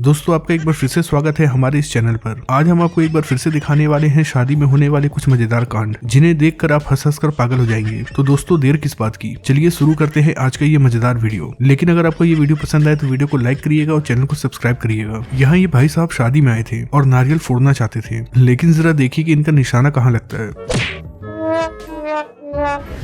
दोस्तों आपका एक बार फिर से स्वागत है हमारे इस चैनल पर। आज हम आपको एक बार फिर से दिखाने वाले हैं शादी में होने वाले कुछ मजेदार कांड, जिन्हें देखकर आप हंस हंस कर पागल हो जाएंगे। तो दोस्तों देर किस बात की, चलिए शुरू करते हैं आज का ये मजेदार वीडियो। लेकिन अगर आपको ये वीडियो पसंद आए तो वीडियो को लाइक करिएगा और चैनल को सब्सक्राइब करिएगा। यहाँ ये भाई साहब शादी में आए थे और नारियल फोड़ना चाहते थे, लेकिन जरा देखिए कि इनका निशाना कहाँ लगता है।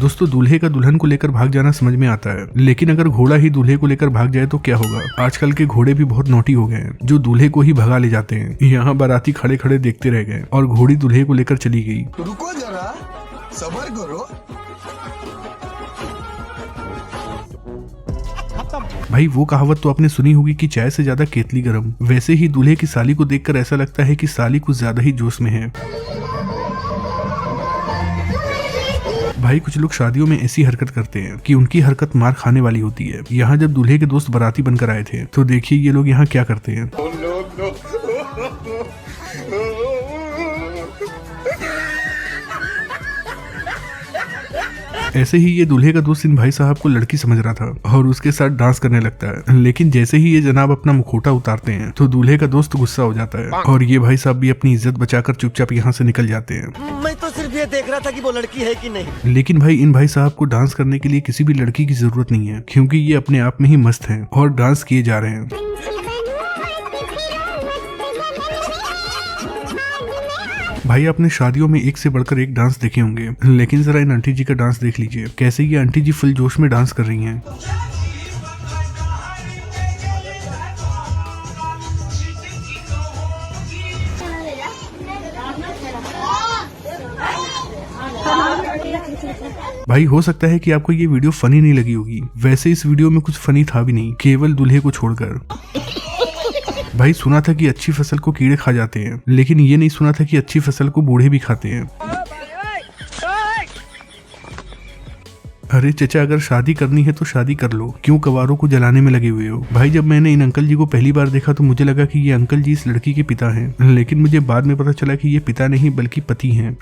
दोस्तों दूल्हे का दुल्हन को लेकर भाग जाना समझ में आता है, लेकिन अगर घोड़ा ही दूल्हे को लेकर भाग जाए तो क्या होगा। आजकल के घोड़े भी बहुत नोटी हो गए हैं, जो दूल्हे को ही भगा ले जाते हैं। यहाँ बाराती खड़े खड़े देखते रह गए और घोड़ी दूल्हे को लेकर चली गई। रुको जरा, सब्र करो। भाई वो कहावत तो आपने सुनी होगी कि चाय से ज्यादा केतली गरम। वैसे ही दूल्हे की साली को देखकर ऐसा लगता है कि साली कुछ ज्यादा ही जोश में है। भाई कुछ लोग शादियों में ऐसी हरकत करते हैं कि उनकी हरकत मार खाने वाली होती है। यहाँ जब दूल्हे के दोस्त बाराती बनकर आए थे तो देखिए ये लोग यहाँ क्या करते हैं। ऐसे ही ये दूल्हे का दोस्त इन भाई साहब को लड़की समझ रहा था और उसके साथ डांस करने लगता है, लेकिन जैसे ही ये जनाब अपना मुखौटा उतारते हैं तो दूल्हे का दोस्त गुस्सा हो जाता है और ये भाई साहब भी अपनी इज्जत बचाकर चुपचाप यहाँ से निकल जाते हैं। मैं तो सिर्फ ये देख रहा था कि वो लड़की है कि नहीं। लेकिन भाई इन भाई साहब को डांस करने के लिए किसी भी लड़की की जरूरत नहीं है, क्योंकि ये अपने आप में ही मस्त हैं और डांस किए जा रहे हैं। भाई आपने शादियों में एक से बढ़कर एक डांस देखे होंगे, लेकिन जरा इन आंटी जी का डांस देख लीजिए, कैसे ये आंटी जी फुल जोश में डांस कर रही हैं। भाई हो सकता है कि आपको ये वीडियो फनी नहीं लगी होगी, वैसे इस वीडियो में कुछ फनी था भी नहीं, केवल दूल्हे को छोड़कर। भाई सुना था कि अच्छी फसल को कीड़े खा जाते हैं, लेकिन ये नहीं सुना था कि अच्छी फसल को बूढ़े भी खाते हैं। अरे चचा अगर शादी करनी है तो शादी कर लो, क्यों कवारों को जलाने में लगे हुए हो। भाई जब मैंने इन अंकल जी को पहली बार देखा तो मुझे लगा कि ये अंकल जी इस लड़की के पिता हैं, लेकिन मुझे बाद में पता चला कि ये पिता नहीं बल्कि पति हैं।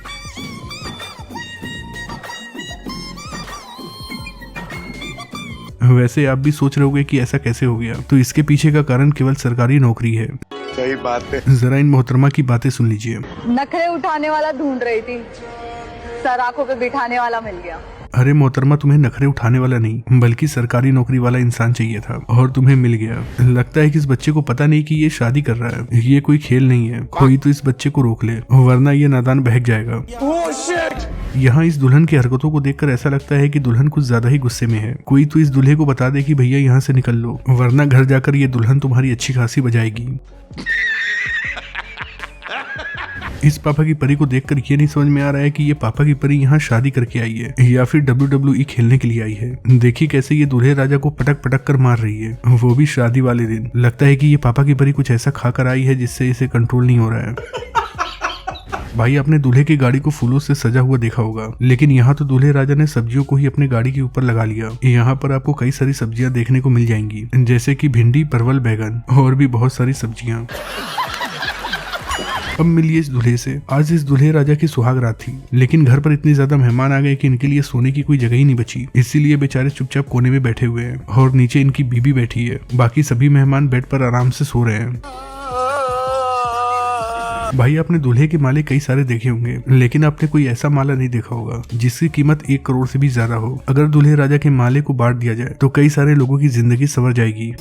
वैसे आप भी सोच रहे होंगे कि ऐसा कैसे हो गया, तो इसके पीछे का कारण केवल सरकारी नौकरी है। सही बात है। जरा इन मोहतरमा की बातें सुन लीजिए। नखरे उठाने वाला ढूंढ रही थी, सर आंखों पे बिठाने वाला मिल गया। अरे मोहतरमा तुम्हें नखरे उठाने वाला नहीं बल्कि सरकारी नौकरी वाला इंसान चाहिए था और तुम्हें मिल गया। लगता है कि इस बच्चे को पता नहीं कि ये शादी कर रहा है, ये कोई खेल नहीं है। कोई तो इस बच्चे को रोक ले वरना ये नादान बहक जाएगा। यहाँ इस दुल्हन की हरकतों को देखकर ऐसा लगता है कि दुल्हन कुछ ज्यादा ही गुस्से में है। कोई तो इस दूल्हे को बता दे कि भैया यहाँ से निकल लो, वरना घर जाकर ये दुल्हन तुम्हारी अच्छी खासी बजाएगी। इस पापा की परी को देखकर ये नहीं समझ में आ रहा है कि ये पापा की परी यहाँ शादी करके आई है या फिर WWE खेलने के लिए आई है। देखिए कैसे ये दूल्हे राजा को पटक पटक कर मार रही है, वो भी शादी वाले दिन। लगता है कि ये पापा की परी कुछ ऐसा खाकर आई है जिससे इसे कंट्रोल नहीं हो रहा है। भाई आपने दूल्हे की गाड़ी को फूलों से सजा हुआ देखा होगा, लेकिन यहाँ तो दूल्हे राजा ने सब्जियों को ही अपने गाड़ी के ऊपर लगा लिया। यहाँ पर आपको कई सारी सब्जियां देखने को मिल जाएंगी, जैसे कि भिंडी, परवल, बैगन और भी बहुत सारी सब्जियां। अब मिलिए इस दूल्हे से। आज इस दूल्हे राजा की सुहाग रात थी, लेकिन घर पर इतने ज्यादा मेहमान आ गए कि इनके लिए सोने की कोई जगह ही नहीं बची। इसीलिए बेचारे चुपचाप कोने में बैठे हुए हैं और नीचे इनकी बीबी बैठी है। बाकी सभी मेहमान बेड पर आराम से सो रहे हैं। भाई आपने दूल्हे के माले कई सारे देखे होंगे, लेकिन आपने कोई ऐसा माला नहीं देखा होगा जिसकी कीमत 1 करोड़ से भी ज्यादा हो। अगर दूल्हे राजा के माले को बांट दिया जाए तो कई सारे लोगों की जिंदगी संवर जाएगी।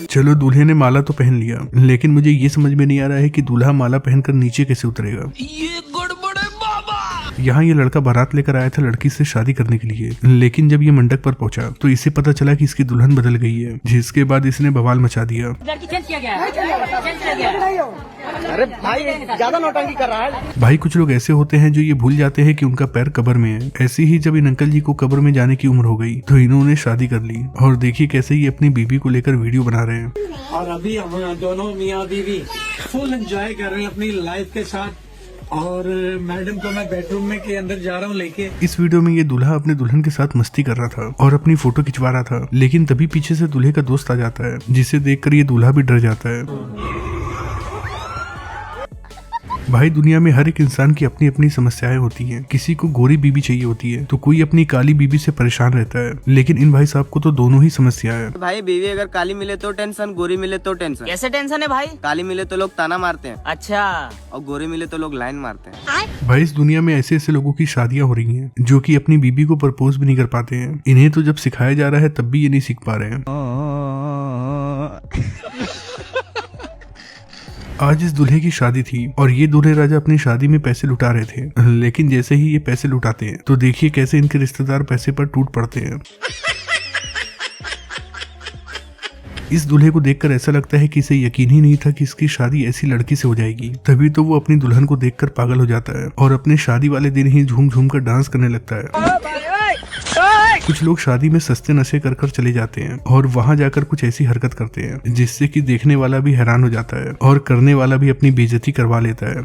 चलो दूल्हे ने माला तो पहन लिया, लेकिन मुझे ये समझ में नहीं आ रहा है कि दूल्हा माला पहनकर नीचे कैसे उतरेगा। ये गड़बड़ है बाबा। यहाँ ये लड़का बारात लेकर आया था लड़की से शादी करने के लिए, लेकिन जब ये मंडप पर पहुंचा तो इसे पता चला कि इसकी दुल्हन बदल गई है, जिसके बाद इसने बवाल मचा दिया। लड़की चेंज किया गया है। अरे भाई ज्यादा नौटंकी कर रहा है। भाई कुछ लोग ऐसे होते हैं जो ये भूल जाते हैं कि उनका पैर कब्र में है। ऐसे ही जब इन अंकल जी को कब्र में जाने की उम्र हो गई तो इन्होंने शादी कर ली और देखिए कैसे ये अपनी बीबी को लेकर वीडियो बना रहे हैं। और अभी हम दोनों मियाँ बीवी फुल एंजॉय कर रहे हैं अपनी लाइफ के साथ। और मैडम को मैं बेडरूम में के अंदर जा रहा हूँ लेके। इस वीडियो में ये दूल्हा अपने दुल्हन के साथ मस्ती कर रहा था और अपनी फोटो खिंचवा रहा था, लेकिन तभी पीछे से दूल्हे का दोस्त आ जाता है, जिसे देखकर ये दूल्हा भी डर जाता है। भाई दुनिया में हर एक इंसान की अपनी अपनी समस्याएं होती हैं। किसी को गोरी बीबी चाहिए होती है तो कोई अपनी काली बीबी से परेशान रहता है, लेकिन इन भाई साहब को तो दोनों ही समस्या है। भाई बीवी अगर काली मिले तो टेंशन, गोरी मिले तो टेंशन। कैसे टेंशन है भाई? काली मिले तो लोग ताना मारते हैं अच्छा, और गोरी मिले तो लोग लाइन मारते हैं। भाई इस दुनिया में ऐसे ऐसे लोगों की शादियां हो रही हैं जो कि अपनी बीबी को प्रपोज भी नहीं कर पाते हैं। इन्हें तो जब सिखाया जा रहा है तब भी ये नहीं सीख पा रहे हैं। आज इस दूल्हे की शादी थी और ये दूल्हे राजा अपनी शादी में पैसे लुटा रहे थे, लेकिन जैसे ही ये पैसे लुटाते हैं तो देखिए कैसे इनके रिश्तेदार पैसे पर टूट पड़ते हैं। इस दूल्हे को देखकर ऐसा लगता है कि इसे यकीन ही नहीं था कि इसकी शादी ऐसी लड़की से हो जाएगी। तभी तो वो अपनी दुल्हन को देखकर पागल हो जाता है और अपने शादी वाले दिन ही झूम झूम कर डांस करने लगता है। कुछ लोग शादी में सस्ते नशे कर कर चले जाते हैं और वहां जाकर कुछ ऐसी हरकत करते हैं जिससे कि देखने वाला भी हैरान हो जाता है और करने वाला भी अपनी बेइज्जती करवा लेता है।